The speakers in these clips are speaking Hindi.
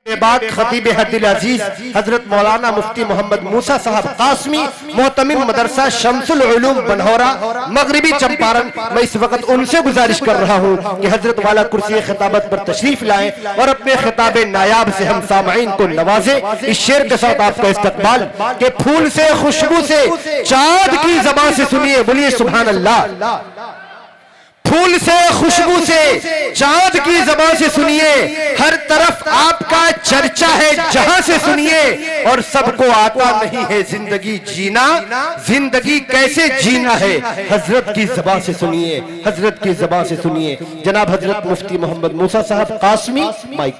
बाग खतीब हदिल अजीज हजरत मौलाना मुफ्ती मोहम्मद मूसा साहब कासमी मोहतमिम मदरसा शम्सुल उलूम बनहोरा मगरिबी चंपारण। मैं इस वक्त उनसे गुजारिश कर रहा हूँ कि हजरत वाला कुर्सी खिताबत पर तशरीफ लाएं और अपने खिताब नायाब से हम सामईन को नवाजे। इस शेर के साथ आपका इस्तकबाल के फूल से खुशबू से चाँद की ज़बान से सुनिए, बोलिए सुभान अल्लाह। फूल से खुशबू से चाँद की ज़बान से सुनिए, हर तरफ आपका चर्चा है जहां से सुनिए। और सबको आता नहीं है जिंदगी जीना, जिंदगी कैसे जीना है हजरत की ज़बान से सुनिए, हजरत की ज़बान से सुनिए। जनाब हजरत मुफ्ती मोहम्मद मूसा साहब कासमी माइक।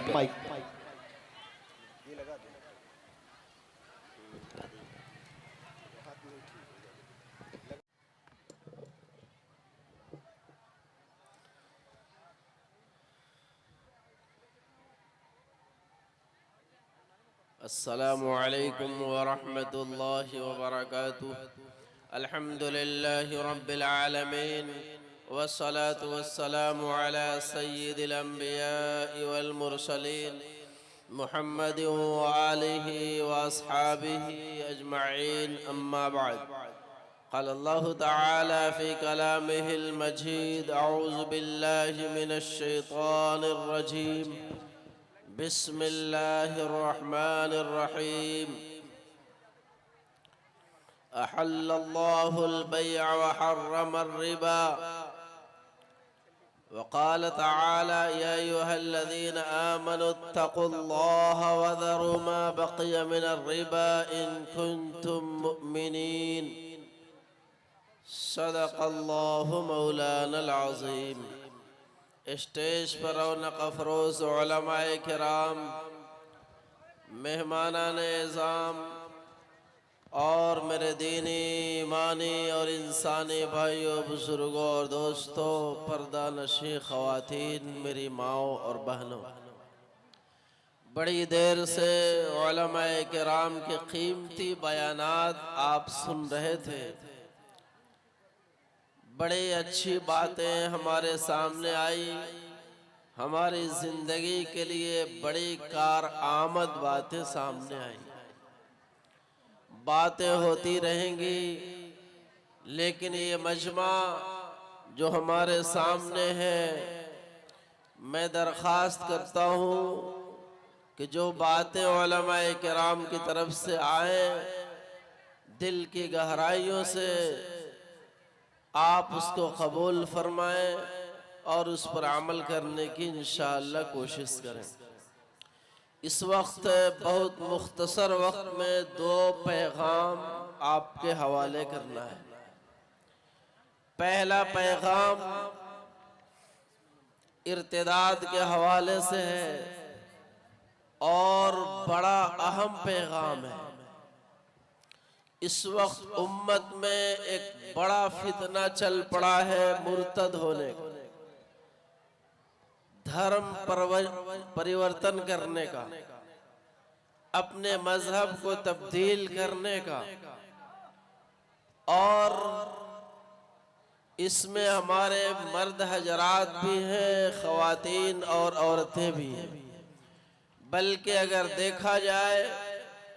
अस्सलामु अलैकुम व रहमतुल्लाहि व बरकातुहू। अल्हम्दुलिल्लाहि रब्बिल आलमीन वस्सलातु वस्सलामु अला सय्यिदिल अंबिया'i वल मुरसलीन मुहम्मदिन व आलिहि व अस्हाबिहि अजमईन, अम्मा बाद। क़ाल अल्लाहु तआला फ़ी कलामिहिल मजीद, अऊज़ु बिल्लाहि मिनश शैतानिर रजीम, बिस्मिल्लाहिर्रहमानिर्रहीम। अहल्लल्लाहुल बैअ व हर्रमर रिबा व क़ाल तआला या अय्युहल्लज़ीना आमनुत्तक़ुल्लाहा व ज़रू मा बक़िय मिनर रिबा इन कुन्तुम मुअ्मिनीन। सदक़ल्लाहु मौलानल अज़ीम। स्टेज पर रौनक अफरोज़ उलमाए किराम, मेहमानान एज़ाम और मेरे दीनी, ईमानी और इंसानी भाइयों, बुजुर्गों और दोस्तों, पर्दा नशी ख़वातीन, मेरी माओ और बहनों, बड़ी देर से उलमाए किराम के कीमती बयानात आप सुन रहे थे। बड़ी अच्छी बातें हमारे सामने आई, हमारी ज़िंदगी के लिए बड़ी कारआमद बातें सामने आई। बातें होती रहेंगी, लेकिन ये मजमा जो हमारे सामने है, मैं दरख्वास्त करता हूँ कि जो बातें उलमाए किराम की तरफ से आए, दिल की गहराइयों से आप उसको कबूल फरमाएं और उस पर अमल करने की इंशाअल्लाह कोशिश करें। इस वक्त बहुत मुख्तसर वक्त में दो पैगाम आपके हवाले करना है। पहला पैगाम इर्तिदाद के हवाले से है और बड़ा अहम पैगाम है। इस वक्त उम्मत में एक बड़ा फितना चल पड़ा है मुर्तद होने का, धर्म परिवर्तन करने का, अपने मजहब को तब्दील करने का। और इसमें हमारे मर्द हजरात भी हैं, ख़वातीन और औरतें भी हैं। बल्कि अगर देखा जाए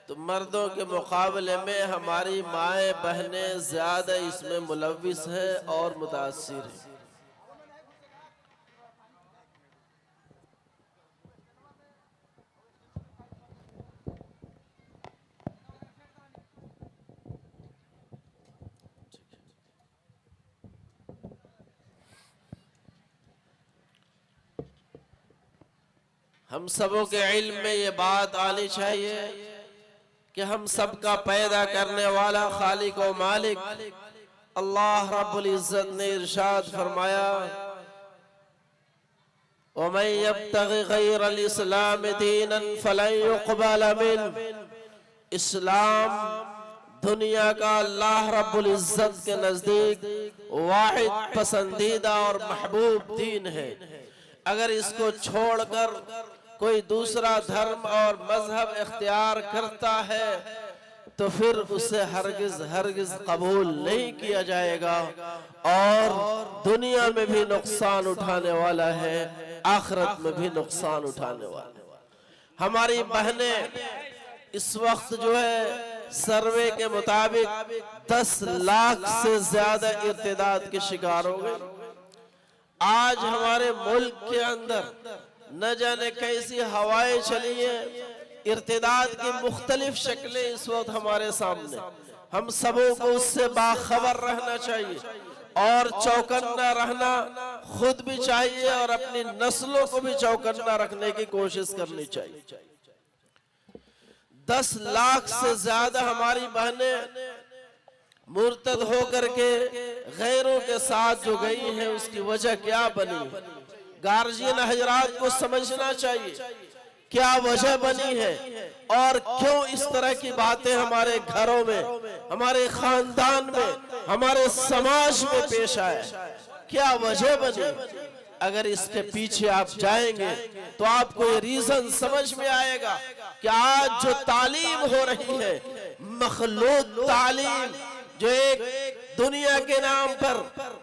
तो मर्दों के मुकाबले में हमारी माएँ बहनें ज़्यादा इसमें मुलव्विस हैं और मुतासिर हैं। हम सबों के इल्म में ये बात आनी चाहिए कि हम सबका पैदा करने वाला खालिक और मालिक अल्लाह रब्बुल इज्जत ने इरशाद फरमाया, वमन यब्तगि गैरल इस्लाम दीनन फलन युक़बल मिन। इस्लाम दुनिया का अल्लाह रब्बुल इज्जत के नजदीक वाहिद, पसंदीदा और महबूब दीन है। अगर इसको छोड़कर कोई दूसरा धर्म और मजहब इख्तियार करता है तो फिर उसे हरगिज हरगिज कबूल नहीं किया जाएगा और दुनिया में भी नुकसान उठाने वाला है, आखिरत में भी नुकसान उठाने वाला है। हमारी बहनें इस वक्त जो है सर्वे के मुताबिक 10 लाख से ज्यादा इर्तिदाद के शिकार हो गए। आज हमारे मुल्क के अंदर न जाने कैसी हवाएं चली है, इर्तिदाद की मुख्तलिफ शक्लें इस वक्त हमारे सामने। हम सबों को उससे बाखबर रहना चाहिए और चौकन्ना रहना खुद भी चाहिए और अपनी नस्लों को भी चौकन्ना रखने की कोशिश करनी चाहिए। 10 लाख से ज्यादा हमारी बहनें मुर्तद होकर के गैरों के साथ जो गई हैं, उसकी वजह क्या बनी? गार्जियन हजरात को समझना चाहिए क्या वजह बनी है और क्यों इस तरह की बातें हमारे घरों में, हमारे खानदान में, हमारे समाज में पेश आए, क्या वजह बनी। अगर इसके पीछे आप जाएंगे तो आपको ये रीजन समझ में आएगा कि आज जो तालीम हो रही है, मखलूत तालीम, जो एक दुनिया के नाम पर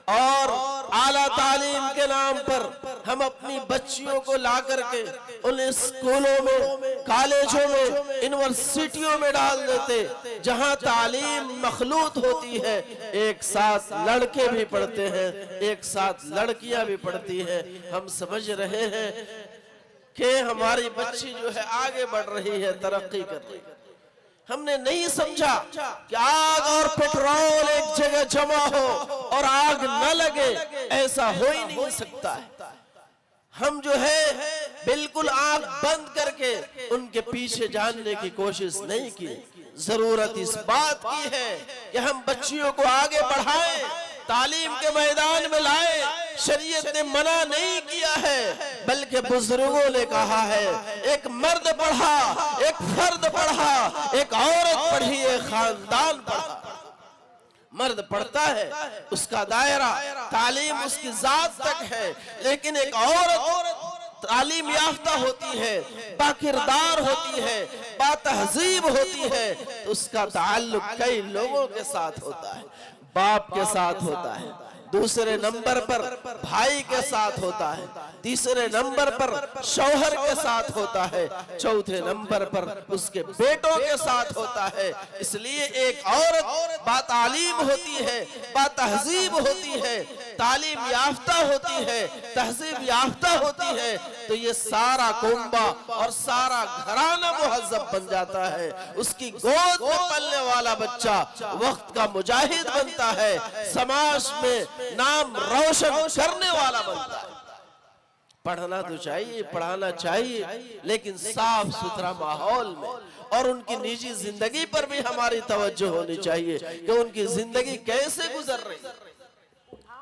और आला तालीम के नाम पर हम अपनी बच्चियों को ला करके उन स्कूलों में, कॉलेजों में, यूनिवर्सिटियों में डाल देते जहां तालीम मखलूत होती है। एक साथ लड़के भी पढ़ते हैं, एक साथ लड़कियां भी पढ़ती हैं। हम समझ रहे हैं कि हमारी बच्ची जो है आगे बढ़ रही है, तरक्की कर रही है। हमने नहीं समझा कि आग और पेट्रोल एक जगह जमा हो और आग न लगे, ऐसा हो ही नहीं सकता है। हम जो है बिल्कुल आंख बंद करके उनके पीछे जानने की कोशिश नहीं की। जरूरत इस बात की है कि हम बच्चियों को आगे बढ़ाएं, तालीम के मैदान में लाए। शरीयत ने मना नहीं किया है, बल्कि बुजुर्गों ने कहा है एक मर्द पढ़ा, एक फर्द पढ़ा, एक औरत पढ़ी, एक खानदान पढ़ा। मर्द पढ़ता है, उसका दायरा तालीम उसकी जात तक है, लेकिन एक औरत तालीम याफ्ता होती है, बाकिरदार होती है, बातहजीब होती है, तो उसका ताल्लुक कई लोगों के साथ होता है। बाप के साथ होता है, दूसरे नंबर पर भाई के साथ होता है, तीसरे नंबर पर शौहर के साथ होता है, चौथे नंबर पर उसके बेटों के साथ होता है। इसलिए एक औरत बातालीम होती है, बातहजीब होती है, तालीम याफ्ता होती है, तहजीब याफ्ता होती है, तो ये सारा कुंबा और सारा घराना मुहज्जब बन जाता है। उसकी गोद में पलने वाला बच्चा वक्त का मुजाहिद बनता है, समाज में नाम रोशन करने वाला बनता है। पढ़ना तो चाहिए, पढ़ाना चाहिए, लेकिन साफ सुथरा माहौल में, और उनकी निजी जिंदगी पर भी हमारी तवज्जो होनी चाहिए कि उनकी जिंदगी कैसे गुजर रही है,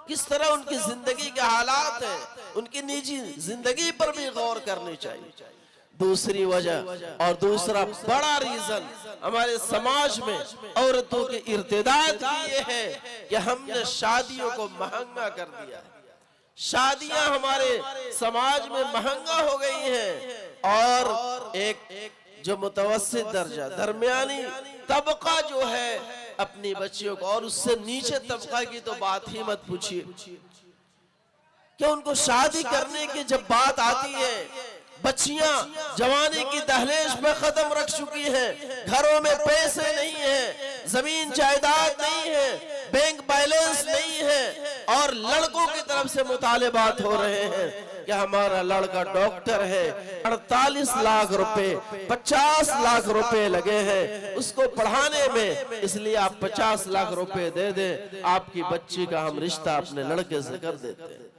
किस तरह उनकी जिंदगी के हालात है, उनकी निजी जिंदगी पर भी गौर करनी चाहिए। दूसरी वजह और दूसरा बड़ा रीजन हमारे समाज में औरतों के इर्तिदाद की ये है कि हमने शादियों को महंगा कर दिया है। शादियां हमारे समाज में महंगा हो गई हैं और एक जो मुतवस्सित दर्जा, दरमियानी तबका जो है अपनी बच्चियों को, और उससे नीचे तबका की तो बात ही मत पूछिए कि उनको शादी करने की जब बात आती है, बच्चियां जवानी की दहलीज पे कदम रख चुकी हैं, घरों में पैसे नहीं है, जमीन जायदाद नहीं है, बैंक बैलेंस नहीं है, और लड़कों की तरफ से मुतालिबात हो रहे हैं कि हमारा लड़का डॉक्टर है, 48 लाख रुपए 50 लाख रुपए लगे हैं उसको पढ़ाने में, इसलिए आप 50 लाख रुपए दे दें, आपकी बच्ची का हम रिश्ता अपने लड़के से कर देते हैं।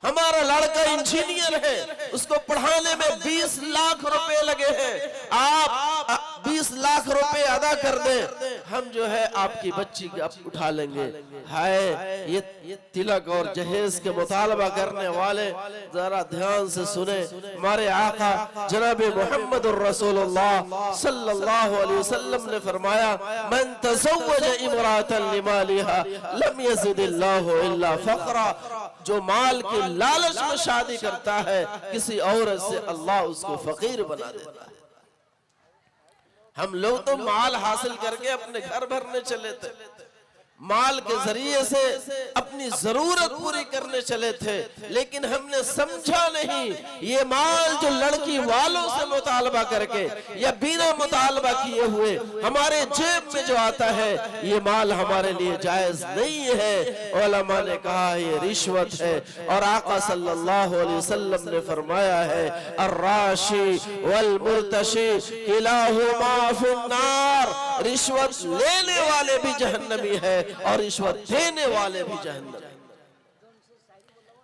हमारा लड़का इंजीनियर है, उसको पढ़ाने में 20 लाख रुपए लगे हैं, आप 20 लाख रुपए अदा कर दें, हम जो है आपकी बच्ची की उठा लेंगे। हाय, ये तिलक और जहेज के मुतालबा करने वाले जरा ध्यान से सुने। हमारे आका जनाब मोहम्मद रसूलुल्लाह सल्लल्लाहु अलैहि वसल्लम ने फरमाया, मन तज़व्वज इमरातन लिमालिहा लम यज़िदिल्लाहु इल्ला फ़क़रा, जो माल के लालच में शादी करता है किसी औरत से, अल्लाह उसको फकीर बना देता है। हम लोग तो माल हासिल करके अपने घर भरने चले थे, माल के जरिए से अपनी जरूरत पूरी करने चले थे, लेकिन हमने समझा नहीं ये माल जो लड़की वालों से मुतालबा करके या बिना मुतालबा किए हुए हमारे जेब में जो आता है, ये माल हमारे लिए जायज नहीं है। उलमा ने कहा ये रिश्वत है, और आका सल्लल्लाहु अलैहि वसल्लम ने फरमाया है अर्राशी वल मुर्तशी किलाहुमा फिन्नार, रिश्वत लेने वाले भी जहन्नमी है और रिश्वत देने वाले भी जहन्नम।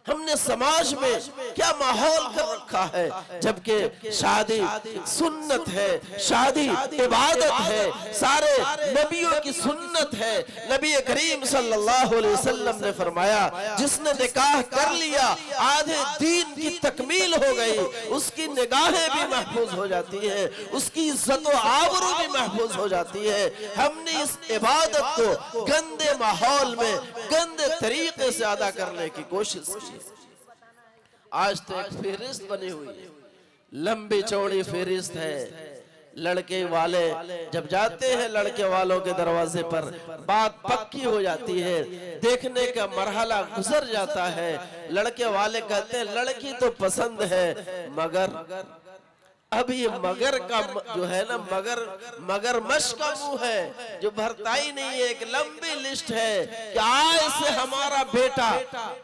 हमने समाज में क्या माहौल कर रखा है, जबकि शादी सुन्नत है, शादी इबादत है, सारे नबियों की सुन्नत है। नबी करीम सल्लल्लाहु अलैहि वसल्लम ने फरमाया जिसने निकाह कर लिया आधे दीन की तकमील हो गई, उसकी निगाहें भी महफूज हो जाती है, उसकी इज्जत व आबरू भी महफूज हो जाती है। हमने इस इबादत को गंदे माहौल में गंदे तरीके से अदा करने की कोशिश की। आज तो एक फेरिस्त बनी हुई है, लंबी चौड़ी फेरिस्त है। लड़के वाले जब जाते हैं लड़के वालों के दरवाजे पर, बात पक्की हो जाती है, देखने का मरहला गुजर जाता है। लड़के वाले कहते हैं लड़की तो पसंद है, मगर अब ये मगर का जो है ना, मगरमच्छ का मुंह है जो भरता ही नहीं है। एक लंबी लिस्ट है कि आज से हमारा बेटा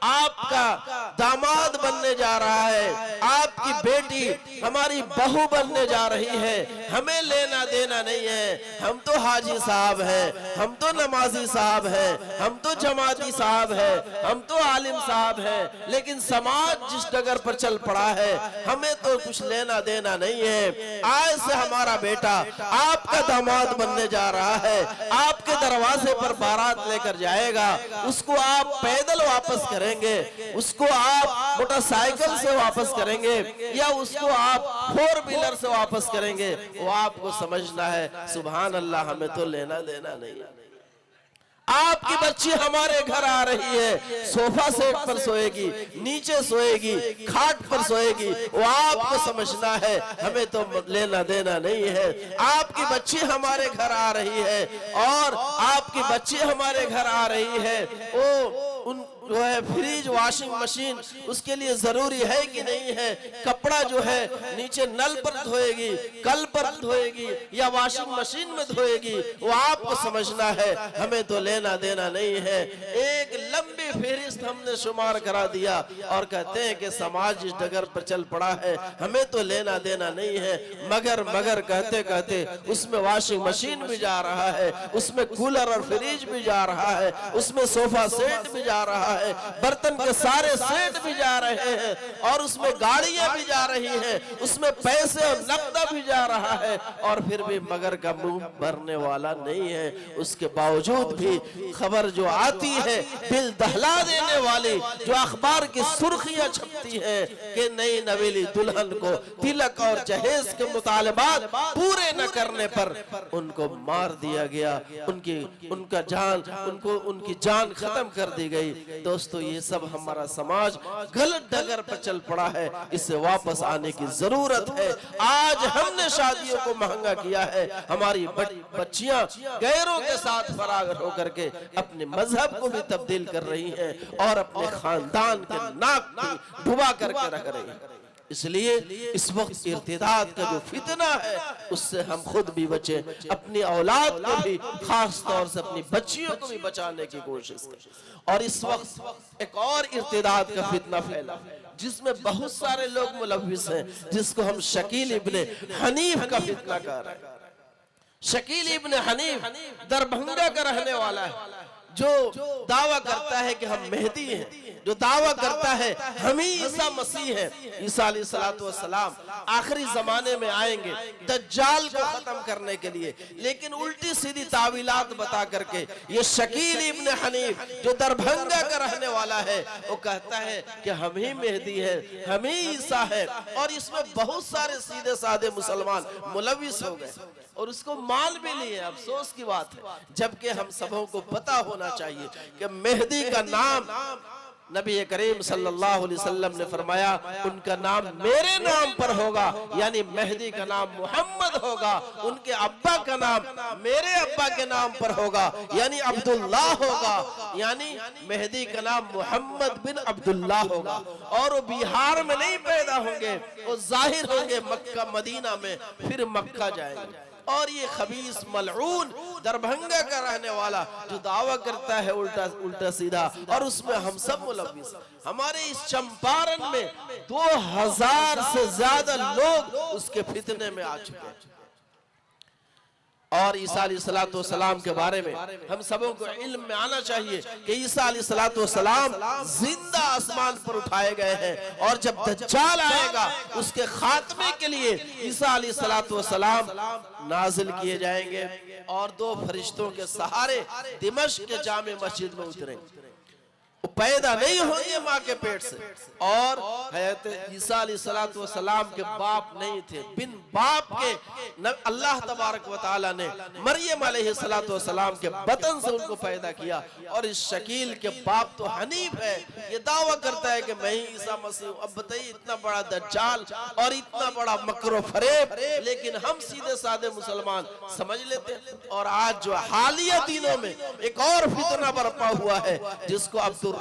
आपका दामाद बनने जा रहा है, आपकी बेटी हमारी बहू बनने जा रही है, हमें लेना देना नहीं है। हम तो हाजी साहब हैं, हम तो नमाजी साहब हैं, हम तो जमाती साहब हैं, हम तो आलिम साहब हैं, लेकिन समाज जिस डगर पर चल पड़ा है हमें तो कुछ लेना देना नहीं है। आज से हमारा बेटा आपका दामाद बनने जा रहा है, आपके दरवाजे पर बारात लेकर जाएगा, उसको आप पैदल वापस करेंगे, उसको आप मोटरसाइकिल से वापस करेंगे या उसको आप 4 व्हीलर से वापस करेंगे, वो आपको समझना है। सुभान अल्लाह, हमें तो लेना देना नहीं है। आपकी बच्ची हमारे घर आ रही है, सोफा सेट पर सोएगी, नीचे सोएगी, खाट पर सोएगी, वो आपको समझना है, हमें तो लेना देना नहीं है। आपकी बच्ची हमारे घर आ रही है और आपकी बच्ची हमारे घर आ रही है, वो उन जो है फ्रिज वॉशिंग मशीन उसके लिए जरूरी है कि नहीं है, कपड़ा जो है नीचे नल पर धोएगी, कल पर धोएगी या वॉशिंग मशीन में धोएगी, वो आपको समझना है, हमें तो लेना देना नहीं है। एक लंबी फेरिस्त हमने शुमार करा दिया और कहते हैं कि समाज इस डगर पर चल पड़ा है, हमें तो लेना देना नहीं है। मगर कहते कहते उसमें वॉशिंग मशीन भी जा रहा है, उसमें कूलर और फ्रिज भी जा रहा है, उसमें सोफा सेट भी जा रहा है, बर्तन के सारे सेट भी जा रहे हैं और उसमें गाड़ियां भी जा रही हैं, उसमें पैसे और नकदा भी जा रहा है, और फिर भी मगर का मुंह भरने वाला नहीं है। उसके बावजूद भी खबर जो आती है दिल दहला देने वाली, जो अखबार की सुर्खियां छपती है कि नई नवेली दुल्हन को तिलक और जहेज के मुतालबात पूरे न करने पर उनको मार दिया गया, उनकी जान खत्म कर दी गई। दोस्तों, ये सब हमारा समाज गलत डगर पर चल पड़ा है, इससे वापस आने की जरूरत है। आज हमने शादियों को महंगा किया है, हमारी बच्चियां गैरों के साथ फरार होकर के अपने मजहब को भी तब्दील कर रही हैं और अपने खानदान के नाक डुबा करके रख रही हैं। इसलिए इस वक्त इर्तिदाद का जो फितना है उससे हम खुद भी बचे, अपनी औलाद को भी, खास तौर से अपनी बच्चियों को भी बचाने की कोशिश करें। और इस वक्त एक और इर्तिदाद का फितना फैला जिसमें बहुत सारे लोग मुलव्विस हैं, जिसको हम शकील इब्ने हनीफ का फितना कह रहे हैं। शकील इब्ने हनीफ दरभंगा का रहने वाला है, जो दावा करता है कि हम मेहदी हैं, जो दावा करता है हम ही ईसा मसीह हैं। ईसा अलैहिस्सलाम आखिरी जमाने में आएंगे दज्जाल को खत्म करने के लिए, लेकिन उल्टी सीधी तावीलात बता करके ये शकील इब्ने हनीफ जो दरभंगा का रहने वाला है, वो कहता है कि हम ही मेहदी है, हम ही ईसा है। और इसमें बहुत सारे सीधे साधे मुसलमान मुलविस हो गए और उसको मान भी लिए। अफसोस की बात है, जबकि हम सबों को पता होना चाहिए कि मेहदी का नाम नबी करीम सल्लल्लाहु अलैहि वसल्लम ने फरमाया उनका नाम मेरे नाम पर होगा, यानी मेहदी का नाम मोहम्मद होगा। उनके अब्बा का नाम मेरे अब्बा के नाम पर होगा, यानी अब्दुल्लाह होगा, यानी मेहदी का नाम मोहम्मद बिन अब्दुल्लाह होगा। और वो बिहार में नहीं पैदा होंगे, वो जाहिर होंगे मक्का मदीना में, फिर मक्का जाएंगे। और ये खबीस मलऊन दरभंगा का रहने वाला जो दावा करता है उल्टा उल्टा सीधा, और उसमें हम सब मुलव्विस। हमारे इस चंपारण में 2000 से ज्यादा लोग उसके फितने में आ चुके हैं। और ईसा अलैहिस्सलातु वस्सलाम के बारे में हम सबों को इल्म में आना चाहिए कि ईसा अलैहिस्सलातु वस्सलाम जिंदा आसमान पर उठाए गए हैं, और जब दज्जाल आएगा उसके खात्मे के लिए ईसा अलैहिस्सलातु वस्सलाम नाजिल किए जाएंगे, और 2 फरिश्तों के सहारे दिमश्क के जामे मस्जिद में उतरेंगे। वो पैदा नहीं होंगे माँ के पेट से, और हज़रत ईसा अलैहिस्सलातु वस्सलाम के बाप नहीं थे। बिन बाप के अल्लाह तबारक व तआला ने मरियम अलैहिस्सलातु वस्सलाम के बतन से उनको पैदा किया। और इस शकील के बाप तो हनीफ है, ये दावा करता है कि मैं ही ईसा मसीह हूं। अब बताइए, इतना बड़ा दज्जाल और इतना बड़ा मकरो फरेब, लेकिन हम सीधे साधे मुसलमान समझ लेते हैं। और आज जो हालिया दिनों में एक और फितना बरपा हुआ है, जिसको अब्दुल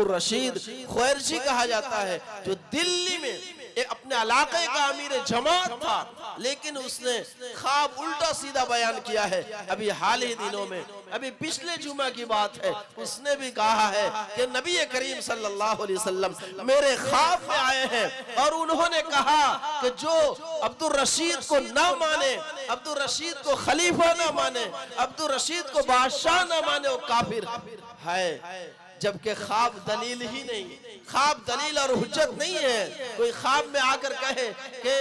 रशीद ख्वारिजी कहा जाता है, जो दिल्ली में एक अपने इलाके का अमीर जमात था, लेकिन उसने ख्वाब उल्टा सीधा बयान किया है। अभी हाल ही दिनों में, अभी पिछले जुमा की बात है, उसने भी कहा है कि नबी करीम सल्लल्लाहु अलैहि वसल्लम मेरे ख्वाब में आए हैं, और उन्होंने कहा कि जो अब्दुल रशीद को ना माने, अब्दुल रशीद को खलीफा ना माने, अब्दुल रशीद को बादशाह ना माने, वो काफिर है। जबकि ख्वाब दलील ही नहीं, ख्वाब दलील और हुज्जत नहीं है। कोई ख्वाब में आकर कहे कि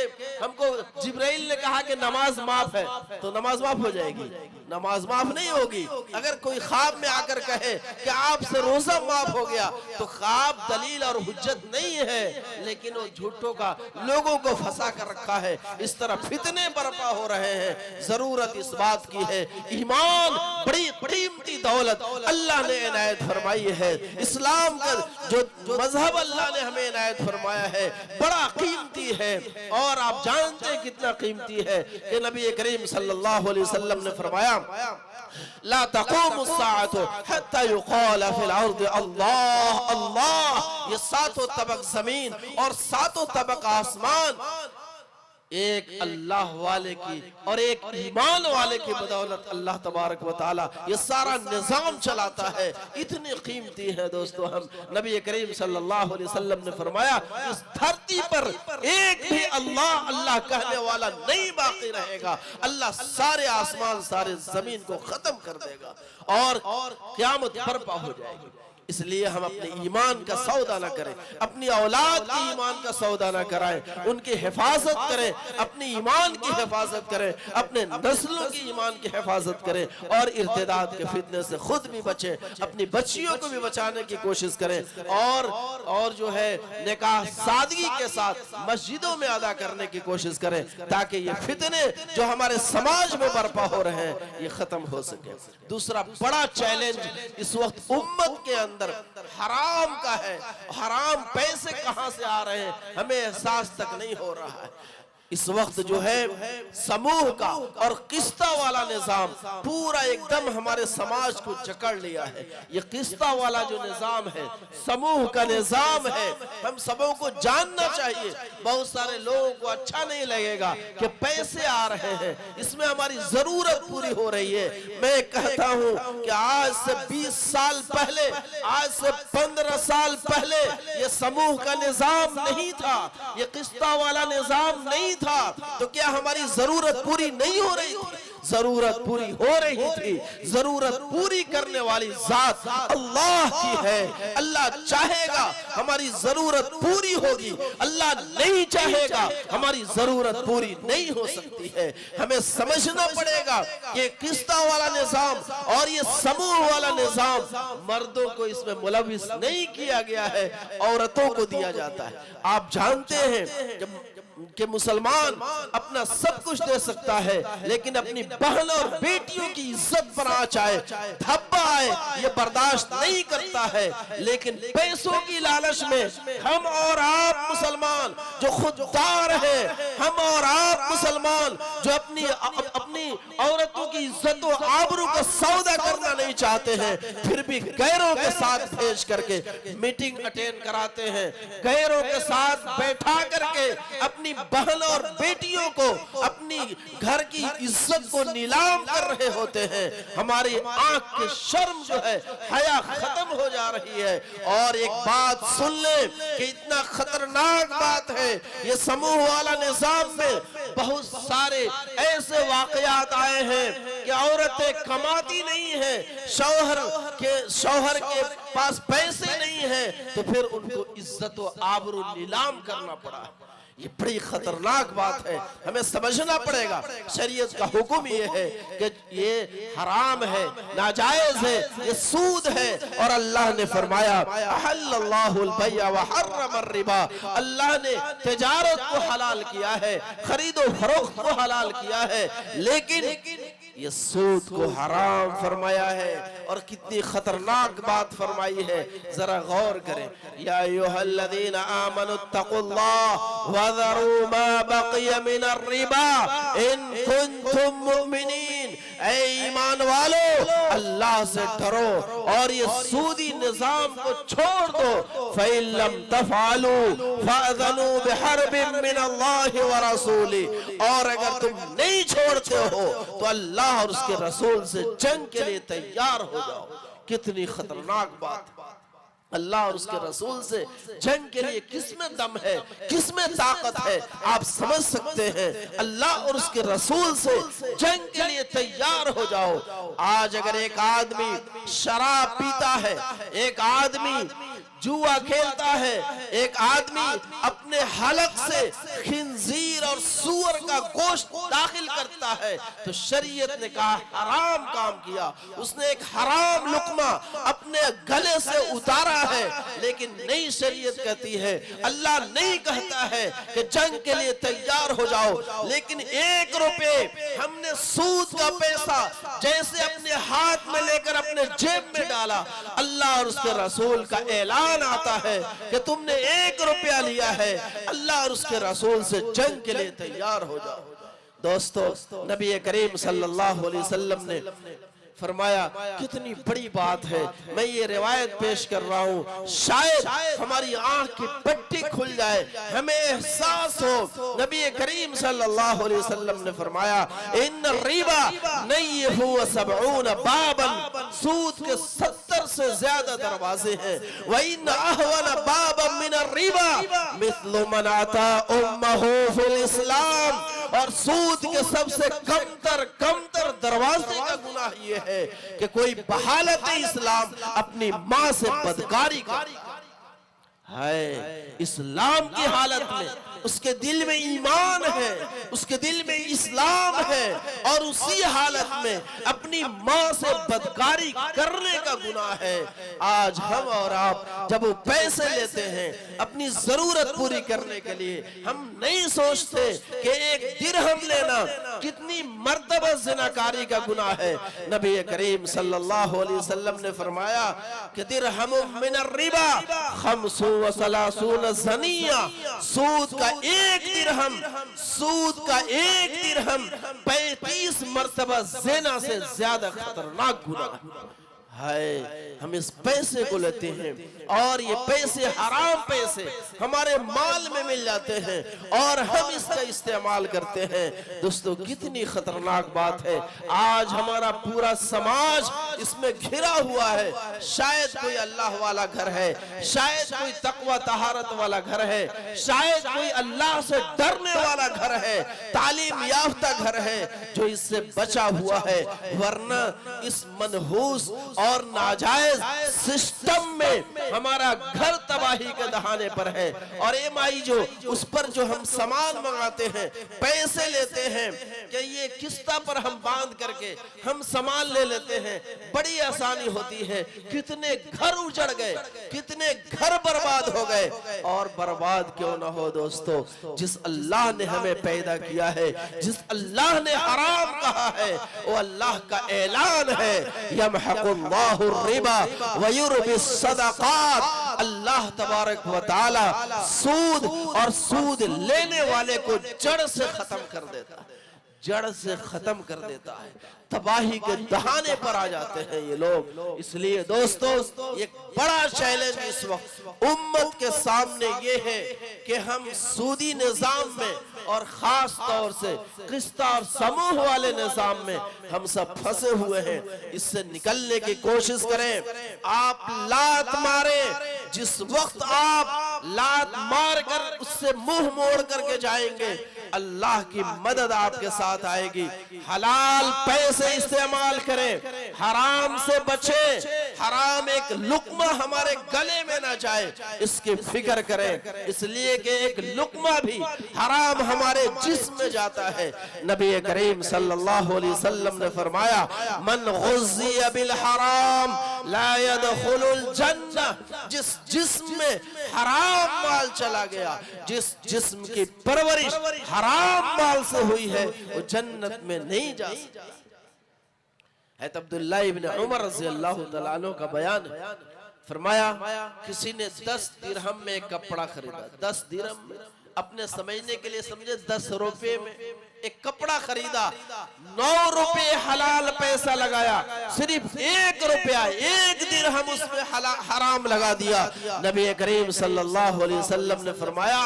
हमको जिब्राइल ने कहा कि नमाज माफ है, तो नमाज माफ हो जाएगी? नमाज माफ नहीं होगी। अगर कोई ख्वाब में आकर कहे कि आपसे रोजा माफ हो गया, तो ख्वाब दलील और हुज्जत नहीं है, लेकिन वो झूठों का लोगों को फंसा कर रखा है। इस तरह फितने बर्पा हो रहे हैं। जरूरत इस बात की है, ईमान बड़ी कीमती दौलत अल्लाह ने इनायत फरमाई है। इस्लाम का जो मजहब अल्लाह ने हमें इनायत फरमाया है, बड़ा कीमती है। और आप जानते हैं कितना कीमती है कि नबी करीम सल्लल्लाहु अलैहि वसल्लम ने फरमाया, ला तक़ूमु स्साअतु हत्ता युक़ाल फिल अर्द अल्लाह अल्लाह। ये 7 तबक जमीन और 7 तबक आसमान एक अल्लाह वाले की और एक ईमान वाले की बदौलत अल्लाह तबारक व तआला ये सारा निजाम चलाता है। इतनी कीमती है दोस्तों। हम नबी करीम सल्लल्लाहु अलैहि वसल्लम ने फरमाया, इस धरती पर एक भी अल्लाह अल्लाह कहने वाला नहीं बाकी रहेगा। अल्लाह सारे आसमान सारे जमीन को खत्म कर देगा और क़यामत बर्पा हो जाएगी। इसलिए हम अपने ईमान का सौदा न करें, अपनी औलाद की ईमान का सौदा न कराएं, उनकी हिफाजत करें, अपनी ईमान की हिफाजत करें, अपने नस्लों की ईमान की हिफाजत करें, और इर्तिदाद के फितने से खुद भी बचें, अपनी बच्चियों को भी बचाने की कोशिश करें, और जो है निकाह सादगी के साथ मस्जिदों में अदा करने की कोशिश करें, ताकि ये फितने जो हमारे समाज में बर्पा हो रहे हैं ये खत्म हो सके। दूसरा बड़ा चैलेंज इस वक्त उम्मत के अंदर हराम का है। हराम पैसे कहां से आ रहे हैं हमें एहसास तक नहीं हो रहा है। इस वक्त जो है समूह का और किस्ता वाला निजाम पूरा एकदम हमारे समाज को जकड़ लिया है। ये किस्ता वाला जो निजाम है, समूह का निजाम है, हम सबों को जानना चाहिए। बहुत सारे लोगों को अच्छा नहीं लगेगा कि पैसे आ रहे हैं, इसमें हमारी जरूरत पूरी हो रही है। मैं कहता हूं कि आज से 20 साल पहले, आज से 15 साल पहले ये समूह का निजाम नहीं था, ये किस्ता वाला निजाम नहीं था, तो क्या हमारी जरूरत पूरी नहीं हो रही थी? जरूरत पूरी हो रही थी। जरूरत पूरी करने वाली जात अल्लाह की है। अल्लाह चाहेगा हमारी जरूरत पूरी होगी, अल्लाह नहीं चाहेगा हमारी जरूरत पूरी नहीं हो सकती है। हमें समझना पड़ेगा कि किस्ता वाला निजाम और ये समूह वाला निजाम मर्दों को इसमें मुलविस नहीं किया गया है, औरतों को दिया जाता है। आप जानते हैं जब कि मुसलमान अपना सब कुछ दे सकता है, लेकिन अपनी बहन और बेटियों की इज्जत पर आँच आए, धब्बा आए, ये बर्दाश्त नहीं करता है। लेकिन पैसों की लालच में हम और आप मुसलमान जो खुददार हैं, हम और आप मुसलमान जो अपनी औरतों की इज्जत और आबरू का सौदा करना नहीं चाहते हैं, फिर भी गैरों के साथ भेज करके मीटिंग अटेंड कराते हैं, गैरों के साथ बैठा करके अपनी बहन और बेटियों को, अपनी घर की इज्जत को नीलाम कर रहे होते हैं। हमारी आंख की शर्म जो है, हया खत्म हो जा रही है। और एक बात सुन ले कि इतना खतरनाक बात है, ये समूह वाला निजाम में बहुत सारे ऐसे वाकयात आए हैं कि औरतें कमाती नहीं है, शौहर के पास पैसे नहीं है, तो फिर उनको इज्जत व आबरू नीलाम करना पड़ा। ये बड़ी खतरनाक बात है, हमें समझना पड़ेगा। शरीयत का हुक्म ये है कि ये हराम है, नाजायज है, ये सूद है। और अल्लाह ने फरमाया अहल्लल्लाहुल बैअ व हर्रमर रिबा, अल्लाह ने तिजारत को हलाल किया है, खरीदो फरोख्त को हलाल किया है, लेकिन ये सूद को हराम फरमाया है। और कितनी खतरनाक बात फरमाई है, जरा गौर करें। या अय्युहल्लज़ीना आमनुत्तकुल्लाह वज़रू मा बक़िया मिनर रिबा इन कुंतुम मुमिनीन, ऐ ईमान वालो अल्लाह से डरो और ये सूदी निजाम को छोड़ दो। फ़इन लम तफ़अलू फ़अज़नू बिहर्बिन मिनल्लाहि व रसूली, और अगर तुम नहीं छोड़ते हो तो अल्लाह और उसके रसूल से जंग के लिए तैयार हो जाओ। कितनी खतरनाक बात। अल्लाह और उसके रसूल से जंग के लिए किसमें दम है, किसमें ताकत है, आप समझ सकते हैं। अल्लाह और उसके रसूल से जंग के लिए तैयार हो जाओ। आज अगर एक आदमी शराब पीता है, एक आदमी जुआ खेलता है, एक आदमी अपने हलक से खिंजीर और सूअर का गोश्त दाखिल करता है, तो शरीयत ने कहा हराम काम किया, उसने एक हराम लुकमा अपने गले से उतारा है। लेकिन नई शरीयत कहती है, अल्लाह नहीं कहता है कि जंग के लिए तैयार हो जाओ, लेकिन 1 रुपए हमने सूद का पैसा जैसे अपने हाथ में लेकर अपने जेब में डाला, अल्लाह और उसके रसूल का ऐलान आता है कि तुमने 1 रुपया लिया है, अल्लाह और उसके रसूल से जंग के लिए तैयार हो जाओ। दोस्तों, नबी करीम सल्लल्लाहु अलैहि वसल्लम ने फरमाया, कितनी बड़ी बात है। मैं ये रिवायत पेश कर रहा हूँ, शायद हमारी आंख की पट्टी खुल जाए, हमें एहसास हो। नबी करीम सल्लल्लाहु अलैहि वसल्लम ने फरमाया, इन्न रिबा नय्यहु व सबऊन बाबन, सूद के 70 से ज्यादा दरवाजे हैं। व इन अहवन बाबन मिन रिबा मिस्लु मन अता उम्महु फिल इस्लाम, और सूद के सबसे कमतर दरवाजे का गुनाह ये है कि कोई बहालत इस्लाम अपनी माँ से बदकारी है। इस्लाम की हालत में उसके दिल में ईमान है, उसके दिल में इस्लाम है, और उसी हालत में अपनी माँ से बदकारी करने का गुनाह है। आज हम और आप जब वो पैसे लेते हैं अपनी जरूरत पूरी करने के लिए, हम नहीं सोचते कि 1 दिरहम लेना कितनी मर्तबा ज़िनाकारी का गुनाह है। नबी करीम सल्लल्लाहु अलैहि वसल्लम ने फरमाया कि दिरहम मिनर रिबा खम्सु व सलासून ज़निया, सूद का 1 दिरहम, सूद का 1 दिरहम 35 मर्तबा ज़िना से ज्यादा खतरनाक गुनाह है। हम इस पैसे को लेते हैं और ये पैसे हराम पैसे हमारे माल में मिल जाते हैं और हम इसका इस्तेमाल करते हैं। दोस्तों, कितनी खतरनाक बात है। आज हमारा पूरा समाज इसमें घिरा हुआ है। शायद कोई अल्लाह वाला घर है, शायद कोई तकवा तहारत वाला घर है, शायद कोई अल्लाह से डरने वाला घर है, तालीम याफ्ता घर है जो इससे बचा हुआ है, वरना इस मनहूस और नाजायज सिस्टम में हमारा घर तबाही के दहाने पर है। और एमआई जो उस पर जो हम सामान मंगाते हैं, पैसे लेते हैं कि ये किस्ता पर हम बांध करके हम सामान ले लेते हैं, बड़ी आसानी होती है। कितने घर उजड़ गए, कितने घर बर्बाद हो गए। और बर्बाद क्यों ना हो दोस्तों, जिस अल्लाह ने हमें पैदा किया है, जिस अल्लाह ने हराम कहा है, वो अल्लाह का ऐलान है, यमहकुल्लाहु रिबा व युरबि सदक़ात। अल्लाह तबारक व तआला सूद और सूद लेने वाले को जड़ से खत्म कर देता है, जड़ से खत्म कर देता है। तबाही के दहाने पर आ जाते हैं ये लोग। इसलिए दोस्तों एक बड़ा चैलेंज इस वक्त उम्मत के सामने ये है कि हम सूदी निजाम में और खास तौर से किस्ता और समूह वाले निजाम में हम सब फंसे हुए हैं। इससे निकलने की कोशिश करें। आप लात मारे, जिस वक्त आप लात मार कर उससे मुंह मोड़ करके जाएंगे, अल्लाह की मदद आपके साथ आएगी। हलाल पैसे इस्तेमाल करें, हराम से बचे। हराम एक लुक्मा हमारे गले में ना जाए, इसकी फिक्र करें। इसलिए कि एक लुक्मा भी हराम हमारे जिस्म में जाता है। नबी करीम सल्लल्लाहु अलैहि वसल्लम ने फरमाया, मन गुज़िया बिल हराम ला यदखुलुल जन्नह। जिस जिस्म में हराम माल चला गया, जिस जिस्म की परवरिश हराम माल से हुई है, वो जन्नत में नहीं जा सकता। अब्दुल्लाह इब्न उमर रज़ियल्लाहु तआला अन्हु का बयान है, फरमाया किसी ने 10 दिरहम में एक कपड़ा खरीदा। 10 दिरहम में, अपने समझने के लिए समझे 10 रुपए में एक कपड़ा खरीदा। 9 रुपए हलाल पैसा लगाया, सिर्फ 1 रुपया 1 दिरहम उसमें हराम लगा दिया। नबी करीम सल्लल्लाहु अलैहि वसल्लम ने फरमाया,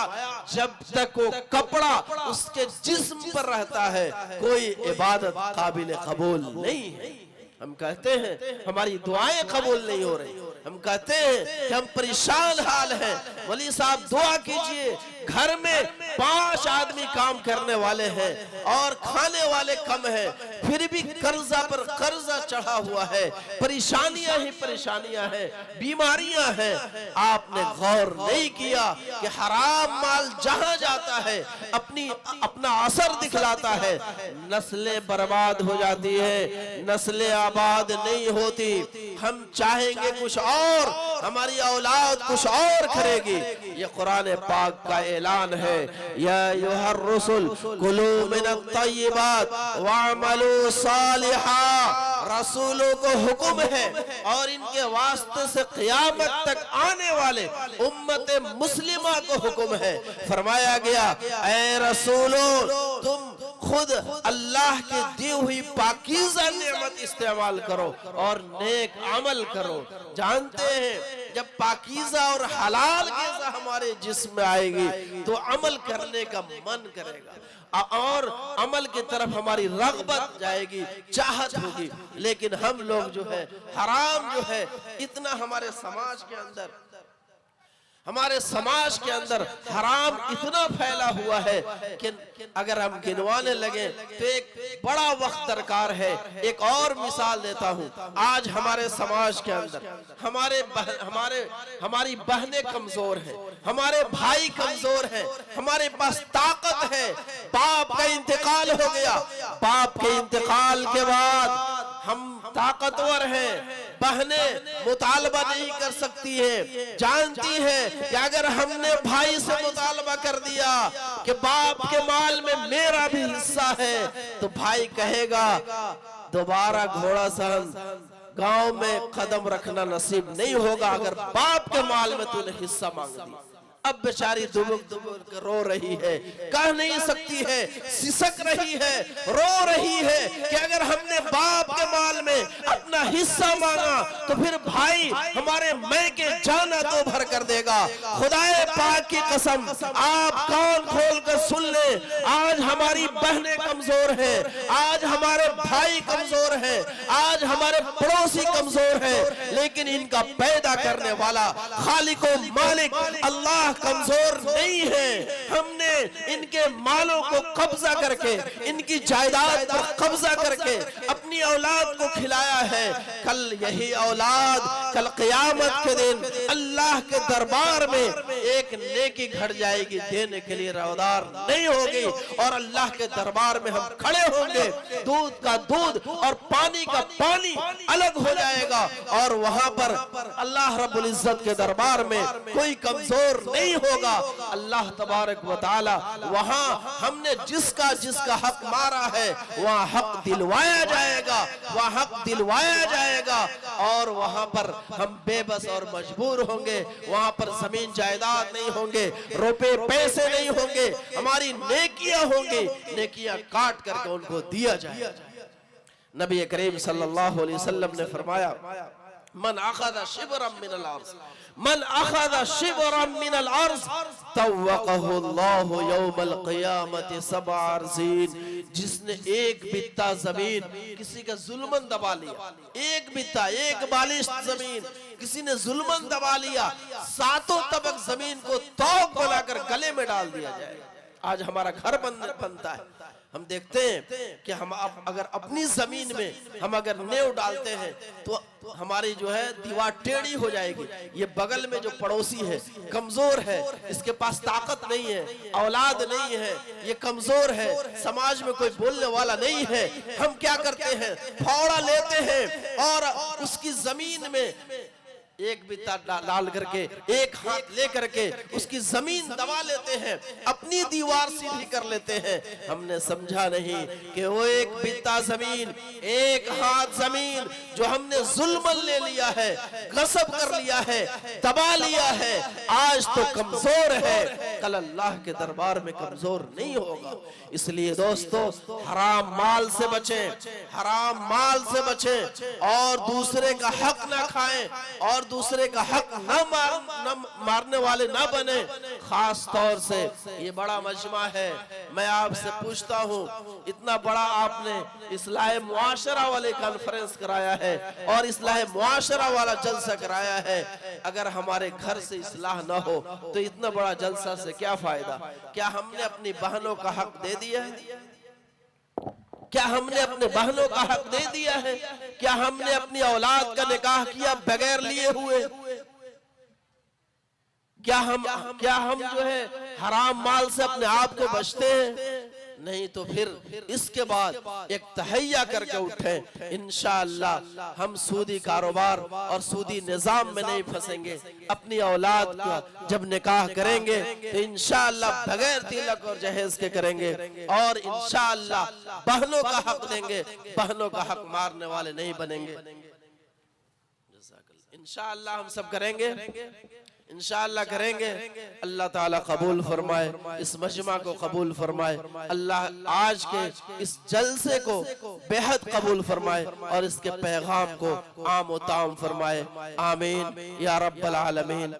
जब तक वो कपड़ा उसके जिस्म पर रहता है, कोई इबादत काबिल कबूल नहीं है। हम कहते हैं हमारी दुआएं कबूल नहीं हो रही, हम कहते हैं कि हम परेशान हाल हैं। वली साहब दुआ कीजिए, घर में 5 आदमी काम करने वाले हैं और खाने वाले कम हैं, फिर भी कर्जा पर कर्जा चढ़ा हुआ है, परेशानियां ही परेशानियां हैं, बीमारियां हैं। आपने गौर नहीं किया कि हराम माल जहां जाता है अपना असर दिखलाता है, नस्लें बर्बाद हो जाती है, नस्लें आबाद नहीं होती। हम चाहेंगे कुछ और, हमारी औलाद कुछ और करेगी। ये कुरान पाक का ऐलान है, या अय्युहर रसूल कुलू मिनत तय्यिबात वअमलू सालिहा। रसूलों को हुक्म है और इनके वास्ते से क़यामत तक आने वाले उम्मत मुस्लिमा को हुक्म है। फरमाया गया, ऐ रसूलों तुम खुद अल्लाह के दी हुई पाकीज़ा नेमत इस्तेमाल करो और नेक अमल करो। जानते हैं जब पाकीज़ा और हलाल ग़िज़ा हमारे जिस्म में आएगी तो अमल करने का मन करेगा और अमल की तरफ हमारी रग़बत जाएगी, चाहत होगी। लेकिन हम लोग जो है हराम जो है इतना हमारे समाज के अंदर हराम इतना फैला हुआ है कि अगर हम गिनवाने लगे तो एक बड़ा वक्त दरकार है। एक और मिसाल देता हूँ, आज हमारे समाज के अंदर हमारी बहनें कमजोर हैं, हमारे भाई कमजोर हैं, हमारे पास ताकत है, बाप का इंतकाल हो गया, बाप के इंतकाल के बाद हम ताकतवर हैं, बहनें मुतालबा नहीं कर सकती है, जानती है कि अगर हमने भाई से मुतालबा कर दिया कि बाप के माल में मेरा भी हिस्सा है, तो भाई कहेगा दोबारा घोड़ा सहन गांव में कदम रखना नसीब नहीं होगा अगर बाप के माल में तूने हिस्सा मांग दिया। अब बेचारी दुबक दुबक रो रही है, कह नहीं सकती है, सिसक रही है, रो रही है कि अगर हमने बाप के माल में अपना हिस्सा मांगा तो फिर भाई हमारे मैं के जाना तो भर कर देगा। खुदाए पाक की कसम, आप कान खोल कर सुन ले, आज हमारी बहनें कमजोर हैं, आज हमारे भाई कमजोर हैं, आज हमारे पड़ोसी कमजोर हैं, लेकिन इनका पैदा करने वाला खालिक व मालिक अल्लाह कमजोर नहीं है। हमने इनके मालों को कब्जा करके, इनकी जायदाद पर कब्जा करके अपनी औलाद को खिलाया है, है, कल यही औलाद कल क़यामत के दिन अल्लाह के दरबार में एक नेकी घट जाएगी, देने के लिए रौदार नहीं होगी, और अल्लाह के दरबार में हम खड़े होंगे, दूध का दूध और पानी का पानी अलग हो जाएगा, और वहां पर अल्लाह रब्बुल इज्जत के दरबार में कोई कमजोर नहीं होगा। अल्लाह तबारक व तआला वहां हमने जिसका जिसका हक मारा है वहां हक दिलवाया जाएगा, वहां हक दिलवाया जाएगा, और वहां पर हम बेबस और मजबूर होंगे। वहां पर जमीन जायदाद नहीं होंगे, रुपए पैसे नहीं होंगे, हमारी नेकियां होंगी, नेकियां काट करके उनको दिया जाएगा। नबी करीम सल्लल्लाहु अलैहि वसल्लम ने फरमाया, मन अखज़ शिबरम मिनल अर्ज़, मन अखज़ शिबरम मिनल अर्ज़ तवक़हु अल्लाहु यौमल क़ियामति सबअ अर्ज़ीन। जिसने एक बित्ता जमीन किसी का जुल्मन दबा लिया, एक बित्ता एक बालिश जमीन किसी ने जुल्मन दबा लिया, सातों तबक जमीन को तौक बनाकर गले में डाल दिया जाएगा। आज हमारा घर बनता है, हम देखते हैं कि हम अगर अपनी जमीन में हम अगर नेव डालते हैं तो हमारी जो है दीवार टेढ़ी हो जाएगी। ये बगल में जो पड़ोसी है कमजोर है, इसके पास ताकत नहीं है, औलाद नहीं है, ये कमजोर है, समाज में कोई बोलने वाला नहीं है, हम क्या करते हैं, फावड़ा लेते हैं और उसकी जमीन में एक बित्ता डाल करके एक हाथ ले करके उसकी जमीन दबा लेते हैं, अपनी दीवार सीधी कर लेते हैं। हमने समझा नहीं कि वो एक बित्ता जमीन, एक हाथ जमीन जो हमने जुल्मन ले लिया है, गसब कर लिया है, दबा लिया है, आज तो कमजोर है, कल अल्लाह के दरबार में कमजोर नहीं होगा। इसलिए दोस्तों हराम माल से बचें, हराम माल से बचें, और दूसरे का हक ना खाएं, और दूसरे का हक न मारने वाले ना बने। खास तौर से ये बड़ा मजमा है, मैं आपसे पूछता हूँ, इतना बड़ा आपने इस्लाह मुआशरा वाले कॉन्फ्रेंस कराया है और इस्लाह मुआशरा वाला जलसा कराया है, अगर हमारे घर से इस्लाह न हो तो इतना बड़ा जलसा से क्या फायदा? क्या हमने अपनी बहनों का हक दे दिया है? क्या हमने अपने बहनों का हक दे दिया है? क्या हमने अपनी औलाद का निकाह किया बगैर लिए हुए? क्या हम जो है हराम माल से अपने आप को बचते हैं? नहीं तो फिर इसके बाद एक तहैया करके उठे, इंशाअल्लाह हम सूदी कारोबार और सूदी निजाम में नहीं फंसेंगे। अपनी औलाद का जब निकाह करेंगे तो इंशाअल्लाह बगैर तिलक और जहेज के करेंगे, और इंशाअल्लाह बहनों का हक देंगे, बहनों का हक मारने वाले नहीं बनेंगे। इंशाअल्लाह हम सब करेंगे, इंशाअल्लाह करेंगे। अल्लाह ताला कबूल फरमाए, इस मजमा को कबूल फरमाए, अल्लाह आज के इस जलसे को बेहद कबूल फरमाए और इसके पैगाम को आम व ताम फरमाए। आमीन या रब्बल आलमीन।